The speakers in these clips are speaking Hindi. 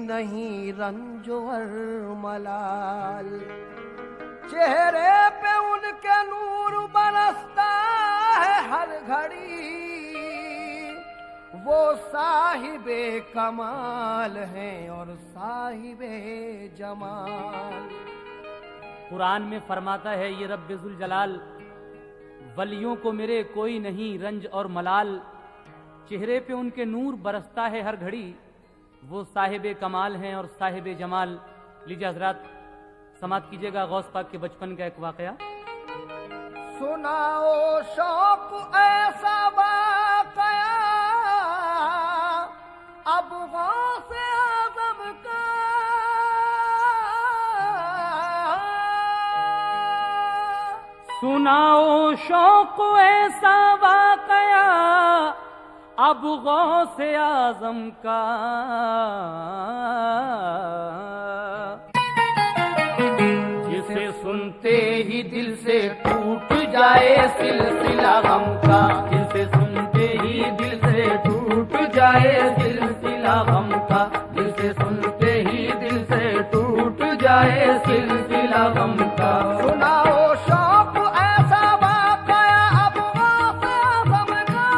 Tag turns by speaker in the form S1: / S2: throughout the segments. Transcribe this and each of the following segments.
S1: नहीं रंज और मलाल। चेहरे पे उनके नूर बरसता है हर घड़ी, वो साहिबे कमाल हैं और साहिबे जमाल।
S2: कुरान में फरमाता है ये रब्बुल जलाल, वलियों को मेरे कोई नहीं रंज और मलाल। चेहरे पे उनके नूर बरसता है हर घड़ी, वो साहिबे कमाल हैं और साहिबे जमाल। लीजिए हजरात समाप्त कीजिएगा गौस पाक के बचपन का एक वाकया।
S1: सुनाओ शौक ऐसा वाकया अब गौसे आज़म का,
S2: सुनाओ शौक ऐसा वाकया अब गौसे आज़म का।
S1: जिसे सुनते ही दिल से टूट जाए सिलसिला गम का,
S2: जिसे सुनते ही दिल से टूट जाए सिलसिला गम का,
S1: जिसे सुनते ही दिल से टूट जाए सिलसिला गम का। सुनाओ शौक ऐसा वाकया अब गौसे आज़म का,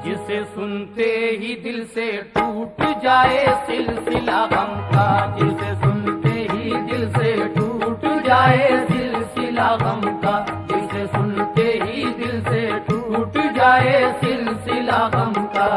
S1: जिसे सुनते ही दिल से टूट जाए सिलसिला गम का, जिसे सुनते ही दिल से टूट जाए सिलसिला गम का, जिसे सुनते ही दिल से टूट जाए सिलसिला गम का।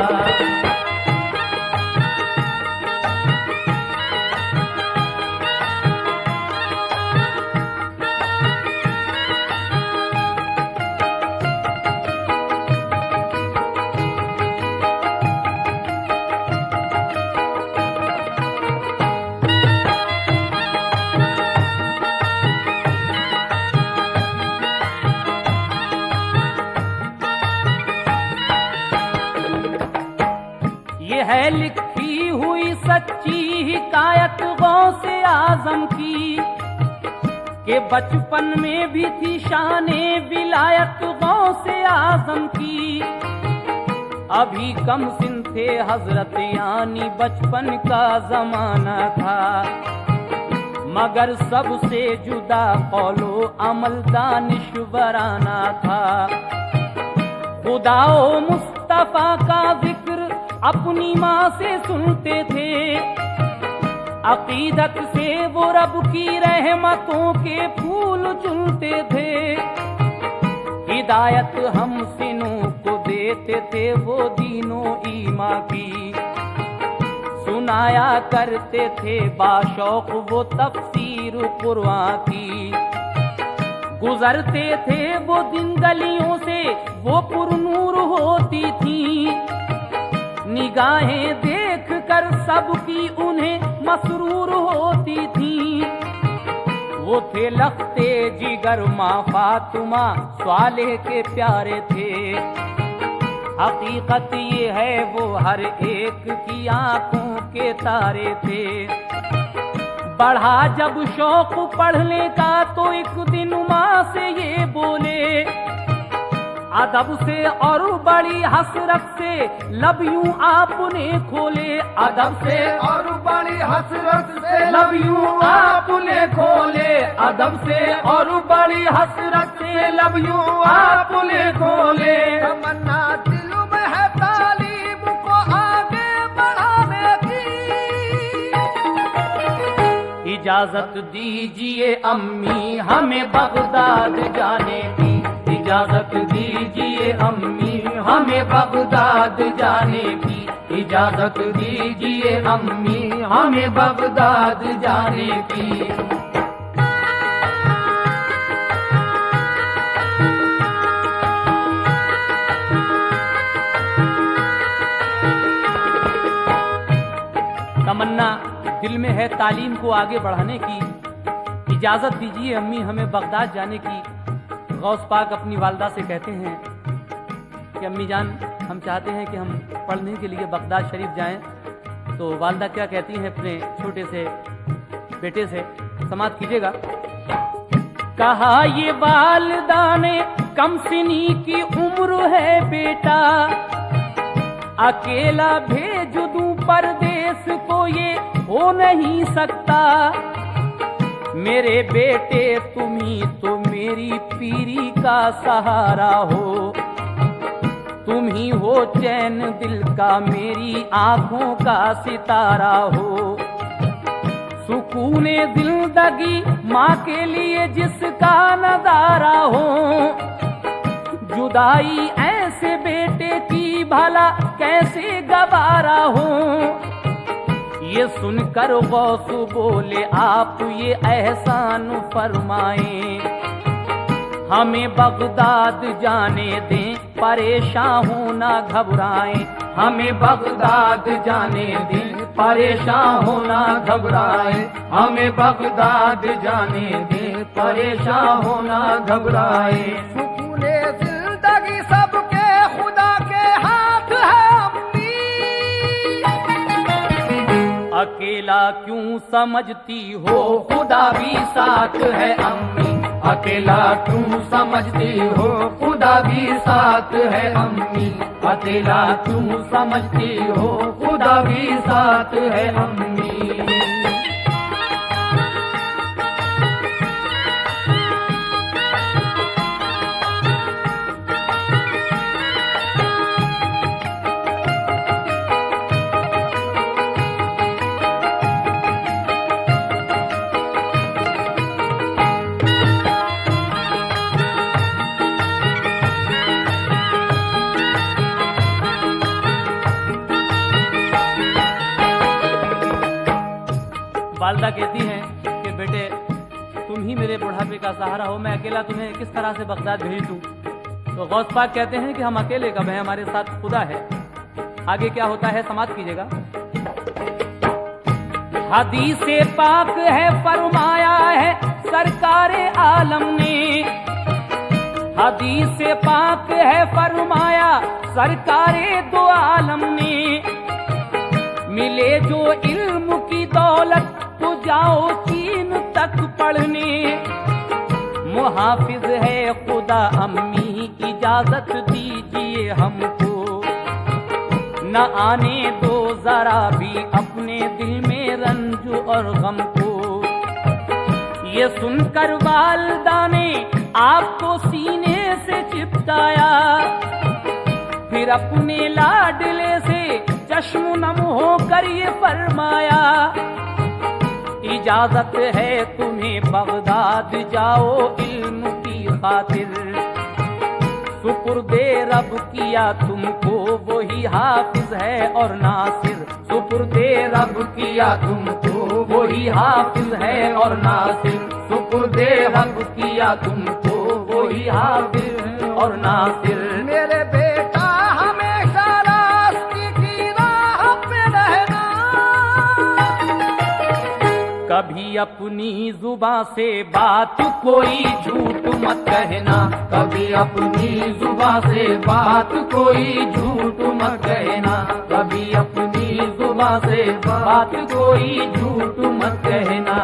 S2: है लिखी हुई सच्ची हिकायत गौसे आज़म की, के बचपन में भी थी शाने विलायत गौसे आज़म की। अभी कम सिन थे हजरत यानी बचपन का जमाना था, मगर सबसे जुदा कौलो अमल दानिशवराना था। खुदाओ मुस्तफा का जिक्र अपनी माँ से सुनते थे, अकीदत से वो रब की रहमतों के फूल चुनते थे। हिदायत हम सिनों को देते थे वो दीनों ईमा की, सुनाया करते थे बाशौक वो तफसीर कुरान की। गुजरते थे वो दिन गलियों से वो पुरनूर होती थी, निगाहें देख कर सबकी उन्हें मसरूर होती थी। वो थे लख्ते जिगर माँ फातिमा स्वालेह के प्यारे थे, हकीकत ये है वो हर एक की आंखों के तारे थे। बढ़ा जब शौक पढ़ने का तो एक दिन माँ से ये बोले, अदब से और बड़ी हसरत से लब यूं आपने खोले, अदब से
S1: और बड़ी हसरत से
S2: लब यूं आपने खोले, अदब से और बड़ी हसरत से लब यूं आपने खोले।
S1: तमन्ना दिल में है तालीम को आगे बढ़ाने की,
S2: इजाजत दीजिए अम्मी हमें बगदाद जाने की, इजाजत दीजिए अम्मी हमें बगदाद जाने की, इजाजत दीजिए अम्मी हमें बगदाद जाने की। तमन्ना दिल में है तालीम को आगे बढ़ाने की, इजाजत दीजिए अम्मी हमें बगदाद जाने की। गौस पाक अपनी वालदा से कहते हैं कि अम्मी जान हम चाहते हैं कि हम पढ़ने के लिए बगदाद शरीफ जाएं। तो वालदा क्या कहती हैं अपने छोटे से बेटे से, समाप्त कीजिएगा। कहा ये वालदा ने कम सिनी की उम्र है बेटा, अकेला भेज दूं हो नहीं सकता। मेरे बेटे तुम ही तो मेरी पीरी का सहारा हो, तुम ही हो चैन दिल का, मेरी आंखों का सितारा हो। सुकूने जिंदगी माँ के लिए जिसका नजारा हो, जुदाई ऐसे बेटे की भला कैसे गवारा हो। ये सुनकर गौस बोले आप ये एहसान फरमाएं, हमें बगदाद जाने दें, परेशान हो ना घबराएं।
S1: हमें बगदाद जाने दें, परेशान हो ना घबराएं। हमें बगदाद जाने दें, परेशान हो ना घबराएं।
S3: सुकूने जिंदगी सबके खुदा के हाथ है अम्मी।
S2: अकेला क्यों समझती हो,
S1: खुदा भी साथ है अम्मी। अकेला क्यों समझती हो, खुदा भी साथ है अम्मी। अकेला क्यों समझती हो, खुदा भी साथ है अम्मी।
S2: वालदा कहती हैं कि बेटे तुम ही मेरे बुढ़ापे का सहारा हो, मैं अकेला तुम्हें किस तरह से बगदाद भेज दूं। तो गौस पाक कहते हैं कि हम अकेले कब हैं, हमारे साथ खुदा है। आगे क्या होता है समाप्त कीजिएगा। हदीसे पाक है फरमाया है सरकारे आलम ने, हदीसे पाक है फरमाया सरकारे दो आलम ने। मिले जो इल्म की दौलत तो जाओ चीन तक पढ़ने, मुहाफिज है खुदा अम्मी इजाजत दीजिए हमको। न आने दो जरा भी अपने दिल में रंज और गम को। ये सुनकर वालदा ने आपको सीने से चिपकाया, फिर अपने लाडले से चश्म नम होकर ये फरमाया। इजाजत है तुम्हें बगदाद जाओ इल्म की खातिर, सुपुर्दे रब किया तुमको वही हाफिज है और नासिर।
S1: सुपुर्दे रब किया तुमको वही हाफिज है और नासिर। सुपुर्दे रब किया तुमको वही हाफिज और नासिर।
S3: मेरे बेटा हमेशा रास्ते की राह पे रहना,
S2: कभी अपनी जुबां से बात
S1: कोई झूठ मत कहना, कभी अपनी जुबां से बात कोई झूठ मत कहना। कभी अपनी जुबां से बात कोई झूठ मत कहना।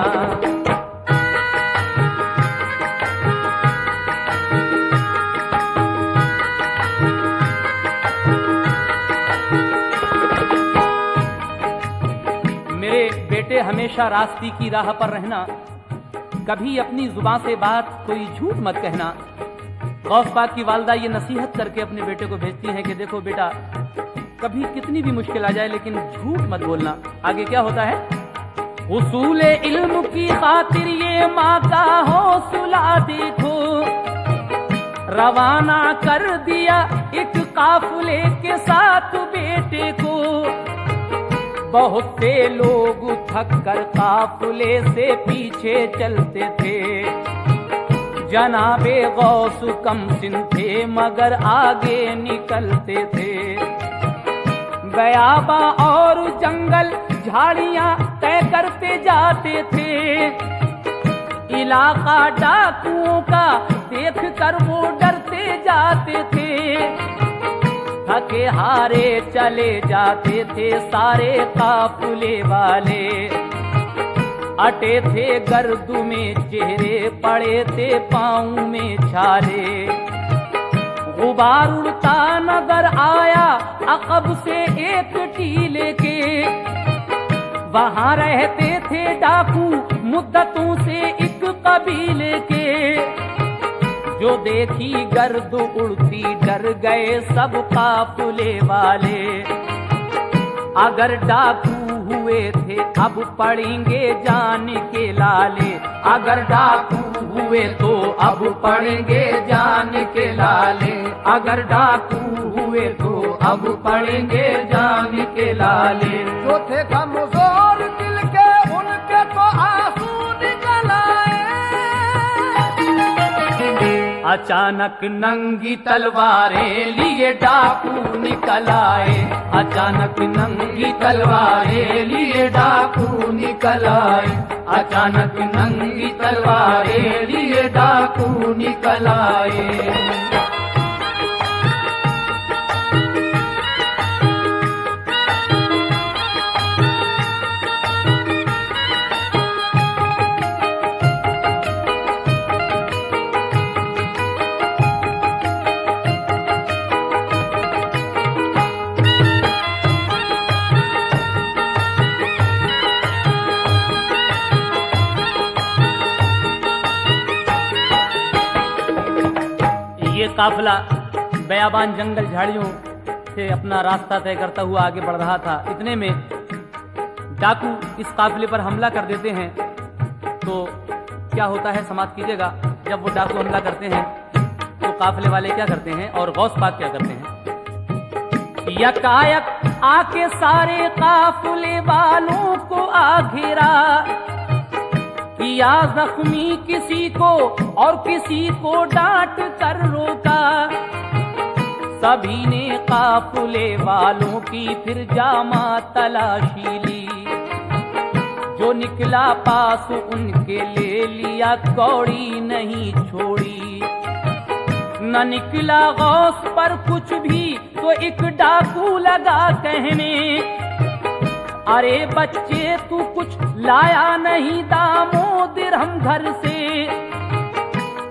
S2: बेटे हमेशा रास्ते की राह पर रहना, कभी अपनी जुबान से बात कोई झूठ मत कहना। गौस पाक की वालदा ये नसीहत करके अपने बेटे को भेजती हैं कि देखो बेटा कभी कितनी भी मुश्किल आ जाए लेकिन झूठ मत बोलना। आगे क्या होता है। उसूले इल्म की खातिर ये माँ का हौसला देखो, रवाना कर दिया एक काफिले के साथ बेटे को। बहुत से लोग थक कर काफिले से पीछे चलते थे, जनाबे गौस कम सिन थे मगर आगे निकलते थे। बयाबा और जंगल झाड़ियां तय करते जाते थे, इलाका डाकुओं का देख कर वो डरते जाते थे। थके हारे चले जाते थे सारे काफिले वाले, अटे थे गर्द में चेहरे पड़े थे पाँव में छाले। गुबार उड़ता नजर आया अकब से एक टीले के, वहां रहते थे डाकू मुद्दतों से एक कबीले के, जो देखी गर्द उड़ती डर गए सब काफिले वाले। अगर डाकू हुए थे अब पड़ेंगे जान के लाले, अगर डाकू हुए तो अब पड़ेंगे जान के लाले, अगर डाकू हुए तो अब पड़ेंगे जान के लाले।
S3: जो थे कमजोर दिल के उनके तो आंसू निकल आए।
S2: अचानक नंगी तलवारें लिए डाकू निकल आए, अचानक नंगी तलवारें लिए डाकू निकल आए, अचानक नंगी तलवारें लिए डाकू निकल आए। ये काफिला बयाबान जंगल झाड़ियों से अपना रास्ता तय करता हुआ आगे बढ़ रहा था। इतने में डाकू इस काफिले पर हमला कर देते हैं। तो क्या होता है समाप्त कीजिएगा। जब वो डाकू हमला करते हैं तो काफिले वाले क्या करते हैं और गौस पाक क्या करते हैं। यकायक आके सारे काफिले वालों को आघेरा, किया जख्मी किसी को और किसी को डांट कर रोका। सभी ने काफिले वालों की फिर जामा तलाशी ली, जो निकला पास उनके ले लिया कौड़ी नहीं छोड़ी। न निकला गौस पर कुछ भी तो एक डाकू लगा कहने, अरे बच्चे तू कुछ लाया नहीं दामो दिरहम घर से।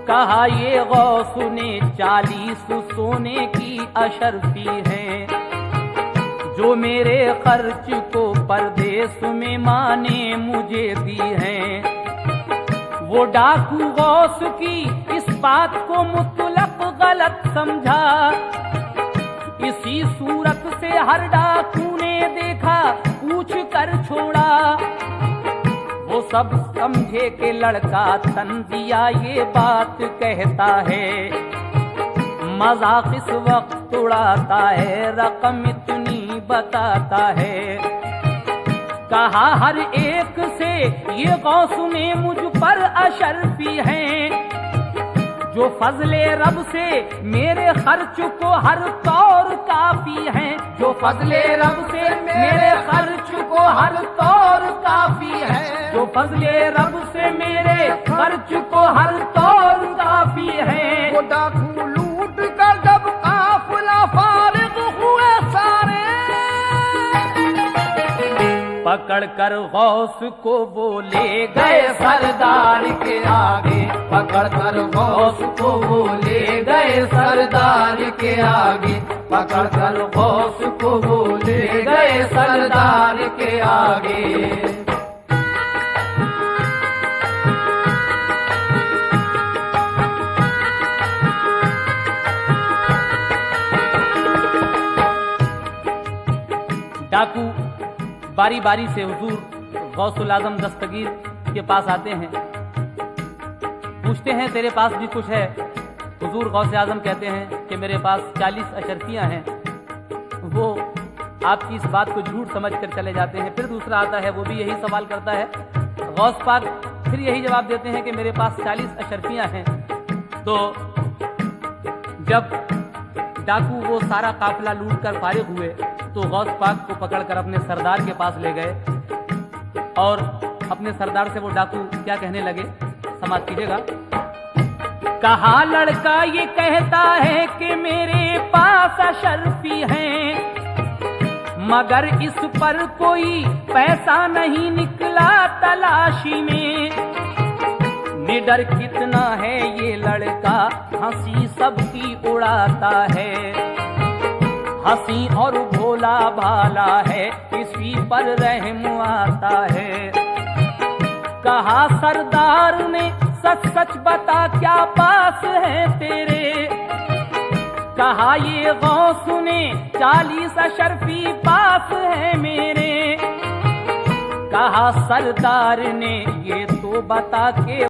S2: कहा ये गौस ने 40 सोने की अशरफी है, जो मेरे खर्च को परदेश में माने मुझे दी है। वो डाकू गौस की इस बात को मुतलक गलत समझा। इसी सूरत से हर डाकू ने देखा पूछ कर छोड़ा। वो सब समझे कि लड़का तंजिया ये बात कहता है, मजाक इस वक्त उड़ाता है, रकम इतनी बताता है। कहा हर एक से ये गौस ने मुझ पर अशरफी है, जो फजले रब से मेरे खर्च को हर तौर काफी है, जो फजले रब से मेरे खर्च को हर तौर काफी है, जो फजले रब से मेरे खर्च को हर तौर काफी है।
S3: वो डाकू लूट कर जब काफिला फारिग हुए सारे,
S2: पकड़ कर गौस को वो ले गए सरदार के आगे, पकड़ कर गौस को वो ले गए सरदार के आगे, पकड़ कर गौस को वो ले गए सरदार के आगे। डाकू बारी बारी से हुजूर गौसुल आजम दस्तगीर के पास आते हैं, पूछते हैं तेरे पास भी कुछ है। हुजूर गौस आजम कहते हैं कि मेरे पास 40 अशरफियाँ हैं। वो आपकी इस बात को झूठ समझ कर चले जाते हैं। फिर दूसरा आता है, वो भी यही सवाल करता है। गौस पाक फिर यही जवाब देते हैं कि मेरे पास 40 अशरफियाँ हैं। तो जब डाकू वो सारा काफिला लूट कर फारिग हुए तो गौस पाक को पकड़कर अपने सरदार के पास ले गए और अपने सरदार से वो डाकू क्या कहने लगे, समाप्त कीजिएगा। कहा लड़का ये कहता है कि मेरे पास अशरफी हैं, मगर इस पर कोई पैसा नहीं निकला तलाशी में। निडर कितना है ये लड़का, हंसी सबकी उड़ाता है। हंसी और भोला भाला है, इसी पर रहम आता है। कहा सरदार ने सच सच बता क्या पास है तेरे, कहा ये गौस ने 40 अशरफी पास है मेरे। कहा सरदार ने ये तो बता के